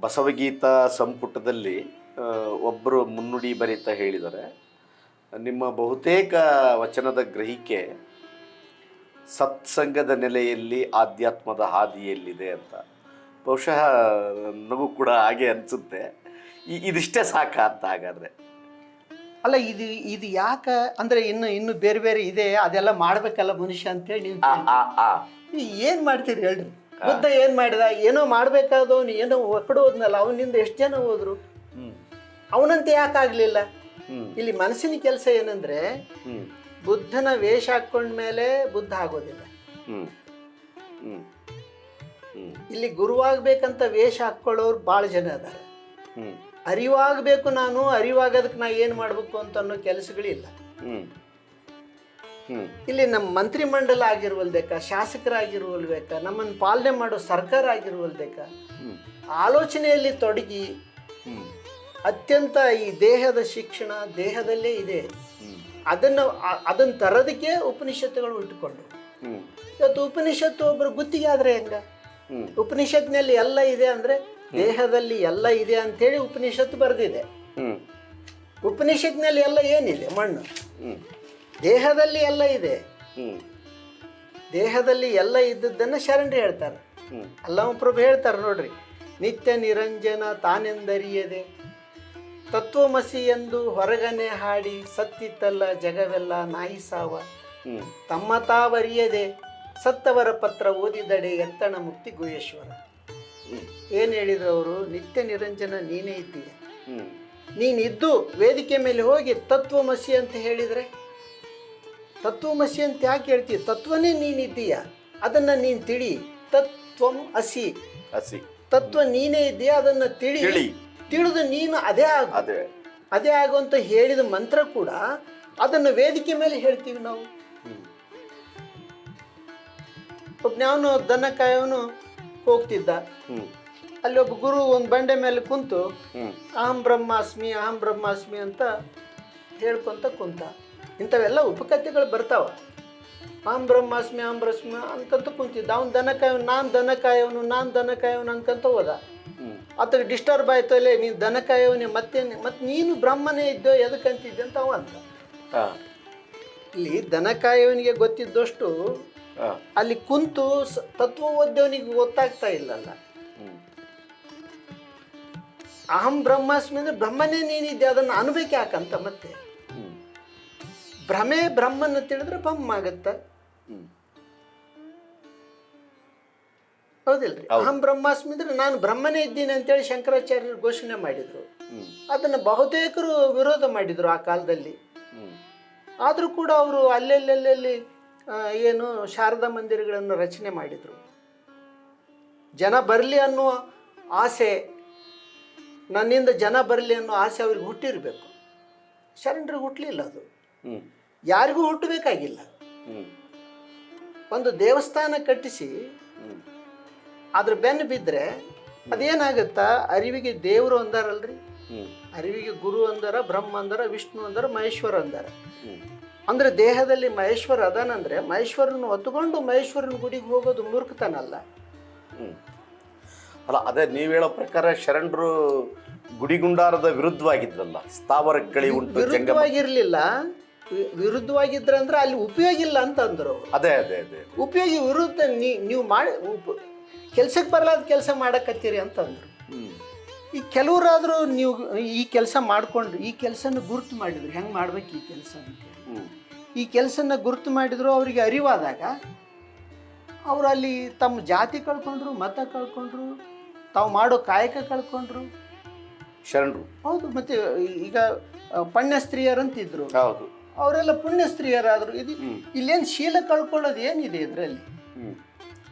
ಬಸವಗೀತ ಸಂಪುಟದಲ್ಲಿ ಒಬ್ಬರು ಮುನ್ನುಡಿ ಬರೀತಾ ಹೇಳಿದ್ದಾರೆ, ನಿಮ್ಮ ಬಹುತೇಕ ವಚನದ ಗ್ರಹಿಕೆ ಸತ್ಸಂಗದ ನೆಲೆಯಲ್ಲಿ ಆಧ್ಯಾತ್ಮದ ಹಾದಿಯಲ್ಲಿದೆ ಅಂತ. ಬಹುಶಃ ನನಗೂ ಕೂಡ ಹಾಗೆ ಅನಿಸುತ್ತೆ. ಇದಿಷ್ಟೇ ಸಾಕ ಅಂತ ಹಾಗಾದರೆ? ಅಲ್ಲ, ಇದು ಯಾಕೆ ಅಂದರೆ ಇನ್ನು ಬೇರೆ ಬೇರೆ ಇದೆ, ಅದೆಲ್ಲ ಮಾಡಬೇಕಲ್ಲ ಮನುಷ್ಯ ಅಂತೇಳಿ ನೀವು ಏನು ಮಾಡ್ತೀರಿ ಹೇಳ್ರಿ? ಬುದ್ಧ ಏನು ಮಾಡಿದ? ಏನೋ ಮಾಡಬೇಕಾದವನು ಏನೋ ಒಕ್ಕಡೆ ಹೋದ್ನಲ್ಲ, ಅವನಿಂದ ಎಷ್ಟು ಜನ ಹೋದ್ರು? ಅವನಂತೆ ಯಾಕೆ ಆಗಲಿಲ್ಲ? ಇಲ್ಲಿ ಮನಸ್ಸಿನ ಕೆಲಸ ಏನಂದ್ರೆ, ಬುದ್ಧನ ವೇಷ ಹಾಕೊಂಡ್ಮೇಲೆ ಬುದ್ಧ ಆಗೋದಿಲ್ಲ. ಇಲ್ಲಿ ಗುರುವಾಗಬೇಕಂತ ವೇಷ ಹಾಕ್ಕೊಳ್ಳೋರು ಭಾಳ ಜನ ಅದಾರೆ. ಅರಿವಾಗಬೇಕು, ನಾನು ಅರಿವಾಗೋದಕ್ಕೆ ನಾ ಏನು ಮಾಡಬೇಕು ಅಂತ ಅನ್ನೋ ಕೆಲಸಗಳಿಲ್ಲ. ಇಲ್ಲಿ ನಮ್ಮ ಮಂತ್ರಿ ಮಂಡಲ ಆಗಿರುವಲ್ಬೇಕಾ, ಶಾಸಕರಾಗಿರುವಲ್ಬೇಕಾ, ನಮ್ಮನ್ನು ಪಾಲನೆ ಮಾಡೋ ಸರ್ಕಾರ ಆಗಿರುವಲ್ಬೇಕಾ, ಆಲೋಚನೆಯಲ್ಲಿ ತೊಡಗಿ ಅತ್ಯಂತ ಈ ದೇಹದ ಶಿಕ್ಷಣ ದೇಹದಲ್ಲೇ ಇದೆ. ಅದನ್ನು ತರೋದಕ್ಕೆ ಉಪನಿಷತ್ತುಗಳು ಇಟ್ಟುಕೊಂಡು, ಇವತ್ತು ಉಪನಿಷತ್ತು ಒಬ್ಬರು ಗುತ್ತಿಗೆ ಆದರೆ ಹೆಂಗ? ಉಪನಿಷತ್ನಲ್ಲಿ ಎಲ್ಲ ಇದೆ ಅಂದರೆ ದೇಹದಲ್ಲಿ ಎಲ್ಲ ಇದೆ ಅಂಥೇಳಿ ಉಪನಿಷತ್ತು ಬರೆದಿದೆ. ಉಪನಿಷತ್ನಲ್ಲಿ ಎಲ್ಲ ಏನಿದೆ? ಮಣ್ಣು. ದೇಹದಲ್ಲಿ ಎಲ್ಲ ಇದೆ. ದೇಹದಲ್ಲಿ ಎಲ್ಲ ಇದ್ದದ್ದನ್ನು ಶರಣರು ಹೇಳ್ತಾರೆ. ಅಲ್ಲಮಪ್ರಭು ಹೇಳ್ತಾರೆ ನೋಡ್ರಿ, ನಿತ್ಯ ನಿರಂಜನ ತಾನೆಂದರಿಯದೆ ತತ್ವಮಸಿ ಎಂದು ಹೊರಗನೆ ಹಾಡಿ ಸತ್ತಿತ್ತಲ್ಲ ಜಗವೆಲ್ಲ ನಾಯಿ ಸಾವ ತಮ್ಮ ತಾವರಿಯದೆ ಸತ್ತವರ ಪತ್ರ ಓದಿದಡೆ ಎತ್ತಣ ಮುಕ್ತಿ ಗುಹೇಶ್ವರ. ಏನು ಹೇಳಿದ್ರು ಅವರು? ನಿತ್ಯ ನಿರಂಜನ ನೀನೇ ಇದ್ದೀಯ. ನೀನಿದ್ದು ವೇದಿಕೆ ಮೇಲೆ ಹೋಗಿ ತತ್ವಮಸಿ ಅಂತ ಹೇಳಿದರೆ, ತತ್ವಮಸಿ ಅಂತ ಯಾಕೆ ಹೇಳ್ತೀಯ? ತತ್ವನೇ ನೀನಿದ್ದೀಯ, ಅದನ್ನು ನೀನು ತಿಳಿ. ತತ್ವಂ ಅಸಿ, ತತ್ವ ನೀನೇ ಇದ್ದೀಯ, ಅದನ್ನು ತಿಳಿದು ನೀನು ಅದೇ ಆಗುವಂತ ಹೇಳಿದ ಮಂತ್ರ ಕೂಡ ಅದನ್ನು ವೇದಿಕೆ ಮೇಲೆ ಹೇಳ್ತೀವಿ ನಾವು. ಒಬ್ಬನವನು ದನ ಕಾಯವನು ಹೋಗ್ತಿದ್ದ, ಅಲ್ಲಿ ಒಬ್ಬ ಗುರು ಒಂದು ಬಂಡೆ ಮೇಲೆ ಕುಂತು ಅಹಂ ಬ್ರಹ್ಮಾಸ್ಮಿ ಅಂತ ಹೇಳ್ಕೊಂತ ಕುಂತ. ಇಂಥವೆಲ್ಲ ಉಪಕಥೆಗಳು ಬರ್ತಾವ. ಅಹಂ ಬ್ರಹ್ಮಾಸ್ಮಿ ಅನ್ಕಂತ ಕುಂತಿದ್ದ. ಅವ್ನು ದನ ಕಾಯವನು ಅನ್ಕಂತ ಹೋದ. ಆತಗೆ ಡಿಸ್ಟರ್ಬ್ ಆಯ್ತು, ಅಲ್ಲೇ ನೀನು ದನ ಕಾಯವನೇ, ಮತ್ತೆ ನೀನು ಬ್ರಹ್ಮನೇ ಇದ್ದೋ ಎದಕ್ಕಂತಿದ್ದೆ ಅಂತ ಅವ ಅಂತ. ಇಲ್ಲಿ ದನ ಕಾಯವನಿಗೆ ಗೊತ್ತಿದ್ದಷ್ಟು ಅಲ್ಲಿ ಕುಂತು ತತ್ವ ಓದ್ದವನಿಗೆ ಗೊತ್ತಾಗ್ತಾ ಇಲ್ಲಲ್ಲ. ಅಹಂ ಬ್ರಹ್ಮಾಸ್ಮಿ ಅಂದ್ರೆ ಬ್ರಹ್ಮನೇ ನೀನಿದ್ದೆ, ಅದನ್ನು ಅನ್ಬೇಕು ಯಾಕಂತ. ಮತ್ತೆ ಭ್ರಮೆ ಬ್ರಹ್ಮನ ತಿಳಿದ್ರೆ ಬ್ರಹ್ಮ ಆಗತ್ತ, ಹೌದಿಲ್ರಿ? ಅಹಂ ಬ್ರಹ್ಮಾಸ್ಮಿ ಅಂದ್ರೆ ನಾನು ಬ್ರಹ್ಮನೇ ಇದ್ದೀನಿ ಅಂತೇಳಿ ಶಂಕರಾಚಾರ್ಯರು ಘೋಷಣೆ ಮಾಡಿದ್ರು. ಅದನ್ನು ಬಹುತೇಕರು ವಿರೋಧ ಮಾಡಿದ್ರು ಆ ಕಾಲದಲ್ಲಿ. ಆದರೂ ಕೂಡ ಅವರು ಅಲ್ಲೆಲ್ಲೆಲ್ಲಿ ಏನು ಶಾರದಾ ಮಂದಿರಗಳನ್ನು ರಚನೆ ಮಾಡಿದರು. ಜನ ಬರಲಿ ಅನ್ನೋ ಆಸೆ, ನನ್ನಿಂದ ಜನ ಬರಲಿ ಅನ್ನೋ ಆಸೆ ಅವ್ರಿಗೆ ಹುಟ್ಟಿರಬೇಕು. ಶರಣರಿಗೆ ಹುಟ್ಟಲಿಲ್ಲ. ಅದು ಯಾರಿಗೂ ಹುಟ್ಟಬೇಕಾಗಿಲ್ಲ. ಒಂದು ದೇವಸ್ಥಾನ ಕಟ್ಟಿಸಿ ಅದ್ರ ಬೆನ್ನು ಬಿದ್ದರೆ ಅದೇನಾಗುತ್ತಾ? ಅರಿವಿಗೆ ದೇವರು ಅಂದಾರಲ್ರಿ, ಅರಿವಿಗೆ ಗುರು ಅಂದಾರ, ಬ್ರಹ್ಮ ಅಂದಾರ, ವಿಷ್ಣು ಅಂದಾರ, ಮಹೇಶ್ವರ ಅಂದಾರ. ಅಂದರೆ ದೇಹದಲ್ಲಿ ಮಹೇಶ್ವರ ಅದಾನಂದರೆ ಮಹೇಶ್ವರನ ಹೊತ್ತುಕೊಂಡು ಮಹೇಶ್ವರನ ಗುಡಿಗೆ ಹೋಗೋದು ಮೂರ್ಖತನ ಅಲ್ಲ. ಅಲ್ಲ, ಅದೇ ನೀವು ಹೇಳೋ ಪ್ರಕಾರ ಶರಣರು ಗುಡಿಗುಂಡಾರದ ವಿರುದ್ಧವಾಗಿದ್ರಲ್ಲ, ಸ್ಥಾವರಕ್ಕಳಿ ಉಂಟು ವಿರುದ್ಧವಾಗಿರಲಿಲ್ಲ. ವಿರುದ್ಧವಾಗಿದ್ರಂದ್ರೆ ಅಲ್ಲಿ ಉಪಯೋಗ ಇಲ್ಲ ಅಂತ ಅಂದರು. ಅದೇ ಉಪಯೋಗಿ ವಿರುದ್ಧ ನೀವು ಮಾಡಿ ಕೆಲ್ಸಕ್ಕೆ ಬರಲಾದ ಕೆಲಸ ಮಾಡಕತ್ತೀರಿ ಅಂತಂದರು. ಈ ಕೆಲವರಾದರೂ ನೀವು ಈ ಕೆಲಸ ಮಾಡಿಕೊಂಡು ಈ ಕೆಲಸನ ಗುರುತು ಮಾಡಿದ್ರು, ಹೆಂಗೆ ಮಾಡ್ಬೇಕು ಈ ಕೆಲಸ ಅಂತೇಳಿ. ಈ ಕೆಲಸನ ಗುರುತು ಮಾಡಿದ್ರು. ಅವರಿಗೆ ಅರಿವಾದಾಗ ಅವರು ಅಲ್ಲಿ ತಮ್ಮ ಜಾತಿ ಕಳ್ಕೊಂಡ್ರು, ಮತ ಕಳ್ಕೊಂಡ್ರು, ತಾವು ಮಾಡೋ ಕಾಯಕ ಕಳ್ಕೊಂಡ್ರು ಶರಣರು. ಹೌದು. ಮತ್ತು ಈಗ ಪುಣ್ಯ ಸ್ತ್ರೀಯರಂತಿದ್ರು, ಹೌದು, ಅವರೆಲ್ಲ ಪುಣ್ಯ ಸ್ತ್ರೀಯರಾದರು. ಇಲ್ಲೇನು ಶೀಲ ಕಳ್ಕೊಳ್ಳೋದು ಏನಿದೆ ಇದರಲ್ಲಿ?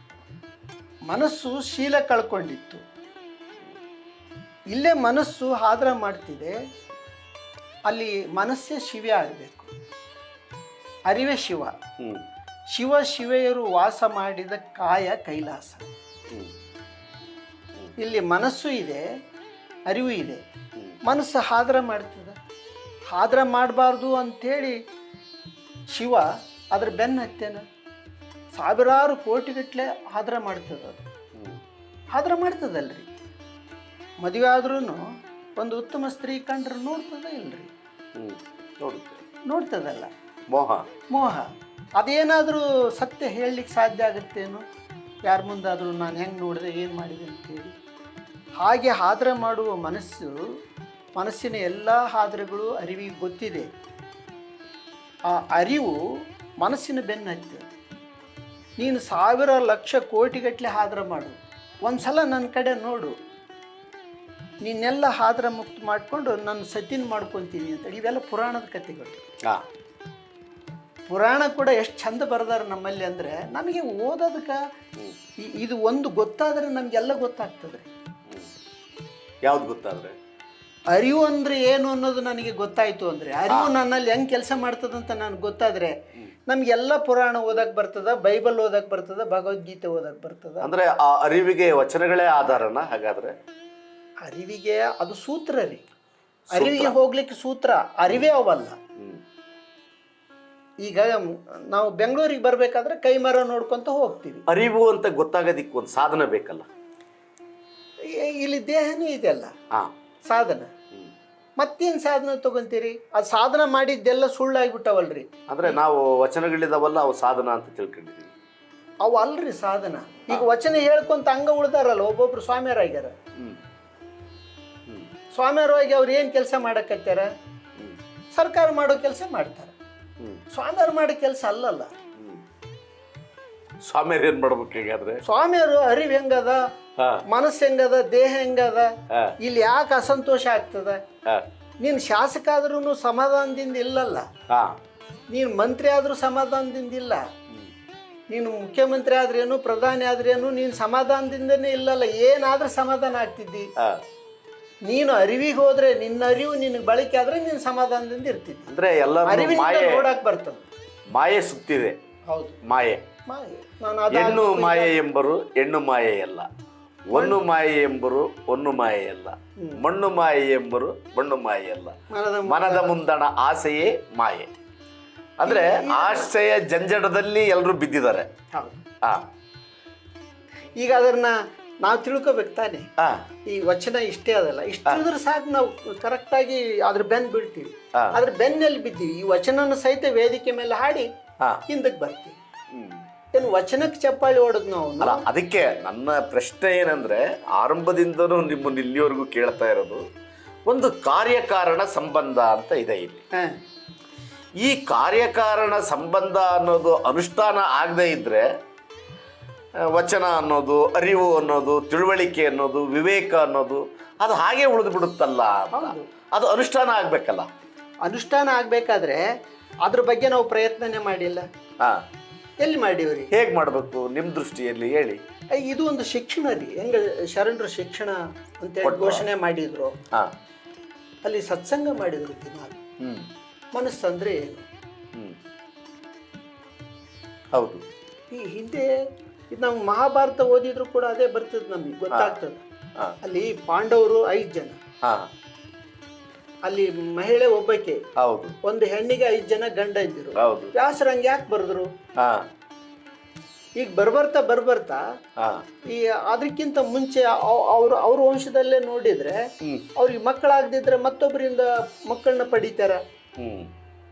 ಮನಸ್ಸು ಶೀಲ ಕಳ್ಕೊಂಡಿತ್ತು, ಇಲ್ಲೇ ಮನಸ್ಸು ಆದ್ರ ಮಾಡ್ತಿದೆ. ಅಲ್ಲಿ ಮನಸ್ಸೇ ಶಿವೆ ಆಗಬೇಕು, ಅರಿವೇ ಶಿವ. ಶಿವೆಯರು ವಾಸ ಮಾಡಿದ ಕಾಯ ಕೈಲಾಸ. ಇಲ್ಲಿ ಮನಸ್ಸು ಇದೆ, ಅರಿವು ಇದೆ. ಮನಸ್ಸು ಹಾದ್ರ ಮಾಡ್ತದೆ. ಹಾದ್ರ ಮಾಡಬಾರ್ದು ಅಂಥೇಳಿ ಶಿವ ಅದ್ರ ಬೆನ್ನು ಹತ್ತೇನ ಸಾವಿರಾರು ಕೋಟಿಗಟ್ಟಲೆ ಹಾದ್ರ ಮಾಡ್ತದೆ. ಅದು ಹಾದ್ರ ಮಾಡ್ತದಲ್ರಿ. ಮದುವೆ ಆದ್ರೂ ಒಂದು ಉತ್ತಮ ಸ್ತ್ರೀ ಕಂಡ್ರೆ ನೋಡ್ತದ ಇಲ್ರಿ? ನೋಡುತ್ತೆ. ನೋಡ್ತದಲ್ಲ. ಮೋಹ. ಮೋಹ. ಅದೇನಾದರೂ ಸತ್ಯ ಹೇಳಲಿಕ್ಕೆ ಸಾಧ್ಯ ಆಗುತ್ತೇನೋ? ಯಾರ ಮುಂದಾದರೂ ನಾನು ಹೆಂಗೆ ನೋಡಿದೆ, ಏನು ಮಾಡಿದೆ ಅಂತೇಳಿ. ಹಾಗೆ ಹಾದ್ರೆ ಮಾಡುವ ಮನಸ್ಸಿನ ಎಲ್ಲ ಹಾದ್ರೆಗಳು ಅರಿವಿಗೆ ಗೊತ್ತಿದೆ. ಆ ಅರಿವು ಮನಸ್ಸಿನ ಬೆನ್ನು ಹತ್ತಿದೆ. ನೀನು 1000 ಲಕ್ಷ ಕೋಟಿಗಟ್ಟಲೆ ಹಾದ್ರೆ ಮಾಡು, ಒಂದು ಸಲ ನನ್ನ ಕಡೆ ನೋಡು, ನೀನೆಲ್ಲ ಹಾದ್ರೆ ಮುಕ್ತ ಮಾಡಿಕೊಂಡು ನನ್ನ ಸತಿನ ಮಾಡ್ಕೊತೀನಿ ಅಂತೇಳಿ. ಇವೆಲ್ಲ ಪುರಾಣದ ಕಥೆಗಳು. ಪುರಾಣ ಕೂಡ ಎಷ್ಟು ಚಂದ ಬರೆದಾರೆ ನಮ್ಮಲ್ಲಿ ಅಂದರೆ, ನಮಗೆ ಓದೋದಕ್ಕೆ ಇದು ಒಂದು ಗೊತ್ತಾದರೆ ನಮಗೆಲ್ಲ ಗೊತ್ತಾಗ್ತದೆ. ಯಾವ್ದು ಗೊತ್ತಾದರೆ? ಅರಿವು ಅಂದರೆ ಏನು ಅನ್ನೋದು ನನಗೆ ಗೊತ್ತಾಯಿತು ಅಂದರೆ, ಅರಿವು ನನ್ನಲ್ಲಿ ಹೆಂಗೆ ಕೆಲಸ ಮಾಡ್ತದಂತ ನನಗೆ ಗೊತ್ತಾದರೆ ನಮಗೆಲ್ಲ ಪುರಾಣ ಓದಕ್ಕೆ ಬರ್ತದೆ, ಬೈಬಲ್ ಓದಕ್ಕೆ ಬರ್ತದೆ, ಭಗವದ್ಗೀತೆ ಓದಕ್ಕೆ ಬರ್ತದೆ. ಅಂದರೆ ಆ ಅರಿವಿಗೆ ವಚನಗಳೇ ಆಧಾರನ? ಹಾಗಾದರೆ ಅರಿವಿಗೆ ಅದು ಸೂತ್ರ ರೀ. ಅರಿವಿಗೆ ಹೋಗ್ಲಿಕ್ಕೆ ಸೂತ್ರ, ಅರಿವೇ ಅವಲ್ಲ. ಈಗ ನಾವು ಬೆಂಗಳೂರಿಗೆ ಬರಬೇಕಾದ್ರೆ ಕೈ ಮರ ನೋಡ್ಕೊಂತ ಹೋಗ್ತೀವಿ. ಅರಿವು ಅಂತ ಗೊತ್ತಾಗೋದಿಕ್ಕೆ ಒಂದು ಸಾಧನ ಬೇಕಲ್ಲ? ಇಲ್ಲಿ ದೇಹನೇ ಇದೆಯಲ್ಲ ಸಾಧನ. ಮತ್ತೇನು ಸಾಧನ ತಗೊಂತೀರಿ? ಅದು ಸಾಧನ ಮಾಡಿದ್ದೆಲ್ಲ ಸುಳ್ಳಾಗ್ಬಿಟ್ಟವಲ್ರಿ. ಅಂದರೆ ನಾವು ವಚನಗಳಿದಾವಲ್ಲ, ಅವು ಸಾಧನ ಅಂತ ತಿಳ್ಕೊಂಡಿದ್ದೀವಿ. ಅವು ಅಲ್ರಿ ಸಾಧನ. ಈಗ ವಚನ ಹೇಳ್ಕೊಂತ ಹಂಗ ಉಳ್ದಾರಲ್ಲ, ಒಬ್ಬೊಬ್ರು ಸ್ವಾಮಿಯರಾಗ್ಯಾರ. ಸ್ವಾಮಿಯರಾಗಿ ಅವ್ರು ಏನು ಕೆಲಸ ಮಾಡಕತ್ಯಾರ? ಸರ್ಕಾರ ಮಾಡೋ ಕೆಲಸ ಮಾಡ್ತಾರೆ. ಸ್ವಾಮಿಯರು ಮಾಡೋ ಕೆಲಸ ಅಲ್ಲಲ್ಲ. ಸ್ವಾಮಿಯರು ಏನು ಮಾಡ್ಬೇಕು ಹೇಗಾದ್ರೆ? ಸ್ವಾಮಿಯರು ಅರಿವು ಹೆಂಗದ, ಮನಸ್ಸು ಹೆಂಗದ, ದೇಹ ಹೆಂಗದ, ಇಲ್ಲಿ ಯಾಕೆ ಅಸಂತೋಷ ಆಗ್ತದ? ನೀನು ಶಾಸಕ ಆದ್ರೂ ಸಮಾಧಾನದಿಂದ ಇಲ್ಲಲ್ಲ, ನೀನು ಮಂತ್ರಿ ಆದ್ರೂ ಸಮಾಧಾನದಿಂದ ಇಲ್ಲ, ನೀನು ಮುಖ್ಯಮಂತ್ರಿ ಆದ್ರೇನು, ಪ್ರಧಾನಿ ಆದ್ರೇನು, ನೀನು ಸಮಾಧಾನದಿಂದನೇ ಇಲ್ಲಲ್ಲ. ಏನಾದ್ರೂ ಸಮಾಧಾನ ಆಗ್ತಿದ್ದಿ? ನೀನು ಅರಿವಿಗೆ ಹೋದ್ರೆ, ನಿನ್ನ ಅರಿವು ನಿನಗೆ ಬಳಕೆ ಆದ್ರೆ ನೀನು ಸಮಾಧಾನದಿಂದ ಇರ್ತಿದ್ದಿ. ಅಂದ್ರೆ ಎಲ್ಲ ನೋಡಕ್ ಬರ್ತದೆ. ಮಾಯೆ ಸುತ್ತಿದೆ. ಹೌದು, ಮಾಯೆ. ಹೆಣ್ಣು ಮಾಯೆ ಎಂಬರು ಹೆಣ್ಣು ಮಾಯೆಯಲ್ಲ, ಒನ್ನು ಮಾಯೆ ಎಂಬರು ಒನ್ನು ಮಾಯೆಯಲ್ಲ, ಮಣ್ಣು ಮಾಯೆ ಎಂಬರು ಮಣ್ಣು ಮಾಯೆಯಲ್ಲ, ಮನದ ಮುಂದಣ ಆಸೆಯೇ ಮಾಯೆ. ಅಂದ್ರೆ ಆಶಯ ಜಂಜಡದಲ್ಲಿ ಎಲ್ಲರೂ ಬಿದ್ದಿದ್ದಾರೆ. ಈಗ ಅದನ್ನ ನಾವು ತಿಳ್ಕೊಬೇಕು ತಾನೆ. ಈ ವಚನ ಇಷ್ಟೇ ಅದಲ್ಲ, ಇಷ್ಟಿದ್ರೆ ಸಾಕು, ನಾವು ಕರೆಕ್ಟಾಗಿ ಅದ್ರ ಬೆನ್ನು ಬೀಳ್ತೀವಿ. ಅದ್ರ ಬೆನ್ನಲ್ಲಿ ಬಿದ್ದೀವಿ. ಈ ವಚನನ ಸಹಿತ ವೇದಿಕೆ ಮೇಲೆ ಹಾಡಿ ಹಿಂದಕ್ಕೆ ಬರ್ತೀವಿ. ಏನು ವಚನಕ್ಕೆ ಚಪ್ಪಾಳಿ ಹೊಡೆದ್ ನಾವು? ಅಲ್ಲ, ಅದಕ್ಕೆ ನನ್ನ ಪ್ರಶ್ನೆ ಏನಂದ್ರೆ, ಆರಂಭದಿಂದನೂ ನಿಮ್ಮನ್ನು ಇಲ್ಲಿವರೆಗೂ ಕೇಳ್ತಾ ಇರೋದು, ಒಂದು ಕಾರ್ಯಕಾರಣ ಸಂಬಂಧ ಅಂತ ಇದೆ ಇಲ್ಲಿ. ಈ ಕಾರ್ಯಕಾರಣ ಸಂಬಂಧ ಅನ್ನೋದು ಅನುಷ್ಠಾನ ಆಗದೆ ಇದ್ರೆ ವಚನ ಅನ್ನೋದು, ಅರಿವು ಅನ್ನೋದು, ತಿಳುವಳಿಕೆ ಅನ್ನೋದು, ವಿವೇಕ ಅನ್ನೋದು ಅದು ಹಾಗೆ ಉಳಿದು ಬಿಡುತ್ತಲ್ಲ. ಅದು ಅನುಷ್ಠಾನ ಆಗಬೇಕಲ್ಲ. ಅನುಷ್ಠಾನ ಆಗಬೇಕಾದ್ರೆ ಅದ್ರ ಬಗ್ಗೆ ನಾವು ಪ್ರಯತ್ನನೇ ಮಾಡಿಲ್ಲ. ಎಲ್ಲಿ ಮಾಡಿವ್ರಿ? ಹೇಗೆ ಮಾಡಬೇಕು ನಿಮ್ಮ ದೃಷ್ಟಿಯಲ್ಲಿ ಹೇಳಿ. ಇದು ಒಂದು ಶಿಕ್ಷಣ ರೀ. ಹೆಂಗೆ ಶರಣರು ಶಿಕ್ಷಣ ಅಂತೇಳಿ ಘೋಷಣೆ ಮಾಡಿದ್ರು. ಅಲ್ಲಿ ಸತ್ಸಂಗ ಮಾಡಿದ್ರು ದಿನ. ಮನಸ್ಸಂದ್ರೆ ಏನು? ಹೌದು. ಈ ಹಿಂದೆ ಇದು ನಾವು ಮಹಾಭಾರತ ಓದಿದ್ರು ಕೂಡ ಅದೇ ಬರ್ತದೆ, ನಮಗೆ ಗೊತ್ತಾಗ್ತದೆ. ಅಲ್ಲಿ ಪಾಂಡವರು 5 ಜನ, ಅಲ್ಲಿ ಮಹಿಳೆ ಒಬ್ಬಕ್ಕೆ, ಒಂದು ಹೆಣ್ಣಿಗೆ 5 ಜನ ಗಂಡ ಇದ್ದರು. ವ್ಯಾಸರು ಹಂಗೆ ಯಾಕೆ ಬರೆದ್ರು? ಈಗ ಬರ್ಬರ್ತಾ ಈ ಅದಕ್ಕಿಂತ ಮುಂಚೆ ಅವ್ರ ವಂಶದಲ್ಲೇ ನೋಡಿದ್ರೆ ಅವ್ರಿಗೆ ಮಕ್ಕಳಾಗದಿದ್ರೆ ಮತ್ತೊಬ್ಬರಿಂದ ಮಕ್ಕಳನ್ನ ಪಡಿತಾರ.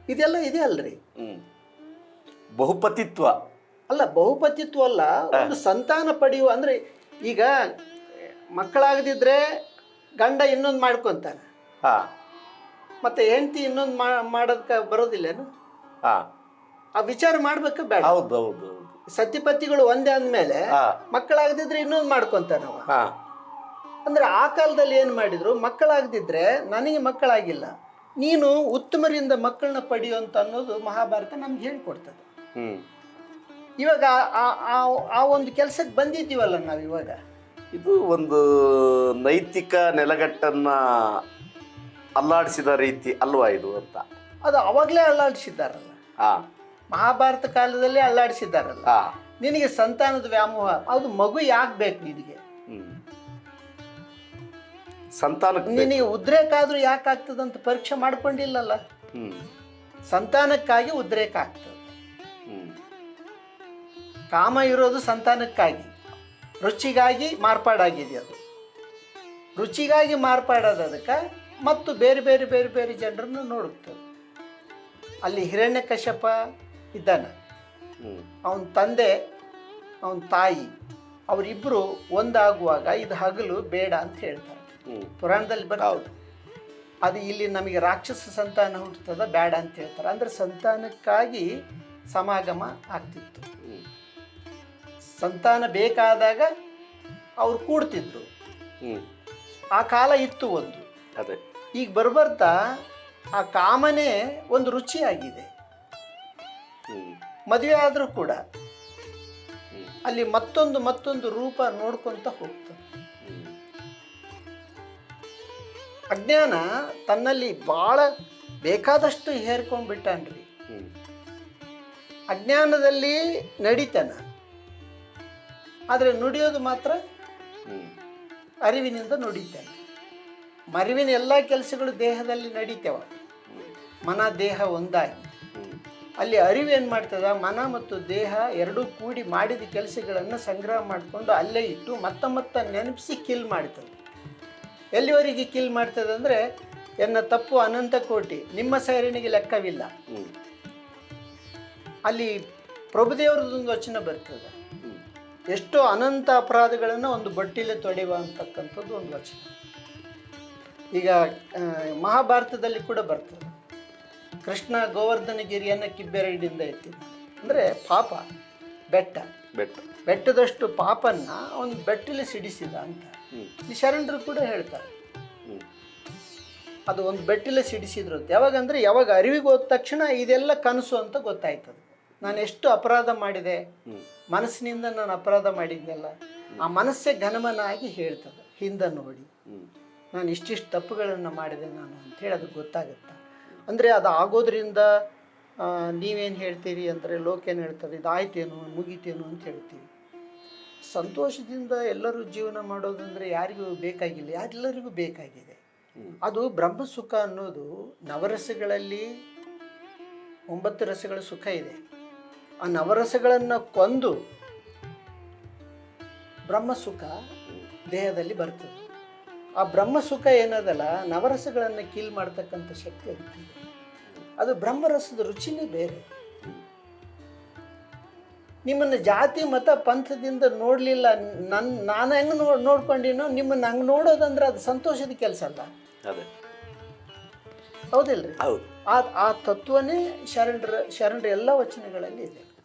ಇದೆಲ್ಲ ಇದೆ ಅಲ್ರಿ. ಬಹುಪತಿತ್ವ ಅಲ್ಲ, ಬಹುಪತಿತ್ವ ಅಲ್ಲ, ಒಂದು ಸಂತಾನ ಪಡೆಯುವ. ಅಂದ್ರೆ ಈಗ ಮಕ್ಕಳಾಗದಿದ್ರೆ ಗಂಡ ಇನ್ನೊಂದು ಮಾಡ್ಕೊಂತಾನೆ, ಮತ್ತೆ ಹೆಂಡತಿ ಇನ್ನೊಂದು ಮಾಡೋದಕ್ಕೆ ಬರೋದಿಲ್ಲೇನು? ಆ ವಿಚಾರ ಮಾಡ್ಬೇಕು ಬೇಡ? ಹೌದೌದು. ಸತಿಪತಿಗಳು ಒಂದೇ ಅಂದಮೇಲೆ ಮಕ್ಕಳಾಗದಿದ್ರೆ ಇನ್ನೊಂದು ಮಾಡ್ಕೊಂತಾನವ. ಅಂದ್ರೆ ಆ ಕಾಲದಲ್ಲಿ ಏನು ಮಾಡಿದ್ರು, ಮಕ್ಕಳಾಗದಿದ್ರೆ ನನಗೆ ಮಕ್ಕಳಾಗಿಲ್ಲ, ನೀನು ಉತ್ತಮರಿಂದ ಮಕ್ಕಳನ್ನ ಪಡೆಯುವಂತ ಅನ್ನೋದು ಮಹಾಭಾರತ ನಮ್ಗೆ ಹೇಳ್ಕೊಡ್ತದೆ. ಇವಾಗ ಆ ಒಂದು ಕೆಲಸಕ್ಕೆ ಬಂದಿದ್ದೀವಲ್ಲ ನಾವು ಇವಾಗ. ಇದು ಒಂದು ನೈತಿಕ ನೆಲಗಟ್ಟನ್ನ ಅಲ್ಲಾಡಿಸಿದ ರೀತಿ ಅಲ್ವಾ ಇದು ಅಂತ? ಅದು ಅವಾಗಲೇ ಅಲ್ಲಾಡಿಸಿದ್ದಾರಲ್ಲ, ಮಹಾಭಾರತ ಕಾಲದಲ್ಲೇ ಅಲ್ಲಾಡಿಸಿದ್ದಾರಲ್ಲ. ನಿನಗೆ ಸಂತಾನದ ವ್ಯಾಮೋಹ, ಅದು ಮಗು ಯಾಕೆ ಬೇಕು ನಿನಗೆ? ಸಂತಾನಕ್ಕೆ ನಿನಗೆ ಉದ್ರೇಕ ಆದ್ರೂ ಯಾಕೆ ಆಗ್ತದಂತ ಪರೀಕ್ಷೆ ಮಾಡ್ಕೊಂಡಿಲ್ಲಲ್ಲ. ಸಂತಾನಕ್ಕಾಗಿ ಉದ್ರೇಕ ಆಗ್ತದೆ. ಕಾಮ ಇರೋದು ಸಂತಾನಕ್ಕಾಗಿ, ರುಚಿಗಾಗಿ ಮಾರ್ಪಾಡಾಗಿದೆ ಅದು. ರುಚಿಗಾಗಿ ಮಾರ್ಪಾಡೋದು ಅದಕ್ಕೆ ಮತ್ತು ಬೇರೆ ಬೇರೆ ಬೇರೆ ಬೇರೆ ಜನರನ್ನು ನೋಡುತ್ತದೆ. ಅಲ್ಲಿ ಹಿರಣ್ಯಕಶ್ಯಪ ಇದ್ದಾನೆ, ಅವನ ತಂದೆ ಅವನ ತಾಯಿ ಅವರಿಬ್ಬರು ಒಂದಾಗುವಾಗ ಇದು ಹಗಲು ಬೇಡ ಅಂತ ಹೇಳ್ತಾರೆ, ಪುರಾಣದಲ್ಲಿ ಬರ್ತದೆ. ಅದು ಇಲ್ಲಿ ನಮಗೆ ರಾಕ್ಷಸ ಸಂತಾನ ಹುಟ್ಟುತ್ತದ ಬೇಡ ಅಂತ ಹೇಳ್ತಾರೆ. ಅಂದರೆ ಸಂತಾನಕ್ಕಾಗಿ ಸಮಾಗಮ ಆಗ್ತಿತ್ತು, ಸಂತಾನ ಬೇಕಾದಾಗ ಅವ್ರು ಕೂಡ್ತಿದ್ರು, ಆ ಕಾಲ ಇತ್ತು ಒಂದು. ಅದೇ ಈಗ ಬರ್ಬರ್ತಾ ಆ ಕಾಮನೆ ಒಂದು ರುಚಿಯಾಗಿದೆ. ಮದುವೆ ಆದರೂ ಕೂಡ ಅಲ್ಲಿ ಮತ್ತೊಂದು ರೂಪ ನೋಡ್ಕೊತ ಹೋಗ್ತದೆ. ಅಜ್ಞಾನ ತನ್ನಲ್ಲಿ ಭಾಳ ಬೇಕಾದಷ್ಟು ಹೇರ್ಕೊಂಡ್ಬಿಟ್ಟಾನ್ರಿ. ಅಜ್ಞಾನದಲ್ಲಿ ನಡಿತಾನ, ಆದರೆ ನುಡಿಯೋದು ಮಾತ್ರ ಅರಿವಿನಿಂದ ನುಡಿತಾನೆ. ಮರಿವಿನ ಎಲ್ಲ ಕೆಲಸಗಳು ದೇಹದಲ್ಲಿ ನಡೀತೇವ, ಮನ ದೇಹ ಒಂದಾಗಿ. ಅಲ್ಲಿ ಅರಿವು ಏನು ಮಾಡ್ತದ, ಮನ ಮತ್ತು ದೇಹ ಎರಡೂ ಕೂಡಿ ಮಾಡಿದ ಕೆಲಸಗಳನ್ನು ಸಂಗ್ರಹ ಮಾಡಿಕೊಂಡು ಅಲ್ಲೇ ಇಟ್ಟು ಮತ್ತೆ ನೆನಪಿಸಿ ಕಿಲ್ ಮಾಡ್ತದೆ. ಎಲ್ಲಿವರೆಗೆ ಕಿಲ್ ಮಾಡ್ತದೆ ಅಂದರೆ, ಎನ್ನ ತಪ್ಪು ಅನಂತ ಕೋಟಿ, ನಿಮ್ಮ ಸೈರಣಿಗೆ ಲೆಕ್ಕವಿಲ್ಲ. ಅಲ್ಲಿ ಪ್ರಭುದೇವರದೊಂದು ವಚನ ಬರ್ತದೆ, ಎಷ್ಟೋ ಅನಂತ ಅಪರಾಧಗಳನ್ನು ಒಂದು ಬಟ್ಟಿಲೆ ತೊಡೆಯುವ ಅಂತಕ್ಕಂಥದ್ದು ಒಂದು ವಚನ. ಈಗ ಮಹಾಭಾರತದಲ್ಲಿ ಕೂಡ ಬರ್ತದೆ, ಕೃಷ್ಣ ಗೋವರ್ಧನಗಿರಿಯನ್ನು ಕಿಬ್ಬೆರಡಿಂದ ಎತ್ತಿದ. ಅಂದರೆ ಪಾಪ ಬೆಟ್ಟದಷ್ಟು ಪಾಪನ್ನ ಅವನು ಬೆಟ್ಟಲ್ಲಿ ಸಿಡಿಸಿದ ಅಂತ ಈ ಶರಣರು ಕೂಡ ಹೇಳ್ತಾರೆ. ಅದು ಒಂದು ಬೆಟ್ಟಲೆ ಸಿಡಿಸಿದ್ರು ಅಂತ. ಯಾವಾಗಂದರೆ ಯಾವಾಗ ಅರಿವಿಗೆ ಹೋದ ತಕ್ಷಣ ಇದೆಲ್ಲ ಕನಸು ಅಂತ ಗೊತ್ತಾಯ್ತದೆ. ನಾನು ಎಷ್ಟು ಅಪರಾಧ ಮಾಡಿದೆ, ಮನಸ್ಸಿನಿಂದ ನಾನು ಅಪರಾಧ ಮಾಡಿದ್ದೆಲ್ಲ ಆ ಮನಸ್ಸೇ ಘನಮನ ಆಗಿ ಹೇಳ್ತದೆ. ಹಿಂದೆ ನೋಡಿ ನಾನು ಇಷ್ಟಿಷ್ಟು ತಪ್ಪುಗಳನ್ನು ಮಾಡಿದೆ ನಾನು ಅಂಥೇಳಿ ಅದು ಗೊತ್ತಾಗುತ್ತೆ. ಅಂದರೆ ಅದು ಆಗೋದ್ರಿಂದ ನೀವೇನು ಹೇಳ್ತೀರಿ ಅಂದರೆ ಲೋಕ ಏನು ಹೇಳ್ತಾರೆ, ಇದಾಯ್ತೇನು ಮುಗೀತೇನು ಅಂತ ಹೇಳ್ತೀವಿ. ಸಂತೋಷದಿಂದ ಎಲ್ಲರೂ ಜೀವನ ಮಾಡೋದಂದರೆ ಯಾರಿಗೂ ಬೇಕಾಗಿಲ್ಲ, ಎಲ್ಲರಿಗೂ ಬೇಕಾಗಿದೆ. ಅದು ಬ್ರಹ್ಮಸುಖ ಅನ್ನೋದು ನವರಸಗಳಲ್ಲಿ 9 ರಸಗಳ ಸುಖ ಇದೆ. ಆ ನವರಸಗಳನ್ನು ಕೊಂದು ಬ್ರಹ್ಮಸುಖ ದೇಹದಲ್ಲಿ ಬರ್ತದೆ. ಆ ಬ್ರಹ್ಮಸುಖ ಏನದಲ್ಲ, ನವರಸಗಳನ್ನು ಕೀಲ್ ಮಾಡ್ತಕ್ಕಂಥ ಶಕ್ತಿ ಅದಕ್ಕೆ. ಅದು ಬ್ರಹ್ಮರಸದ ರುಚಿನೇ ಬೇರೆ. ನಿಮ್ಮನ್ನು ಜಾತಿ ಮತ ಪಂಥದಿಂದ ನೋಡಲಿಲ್ಲ, ನಾನು ಹೆಂಗೆ ನೋಡ್ಕೊಂಡಿನೋ ನಿಮ್ಮನ್ನು ಹಂಗೆ ನೋಡೋದಂದ್ರೆ ಅದು ಸಂತೋಷದ ಕೆಲಸ ಅಲ್ಲ. ಹೌದಿಲ್ರಿ? ಆ ತತ್ವನೇ ಶರಣರ ಎಲ್ಲ ವಚನಗಳಲ್ಲಿ ಇದೆ.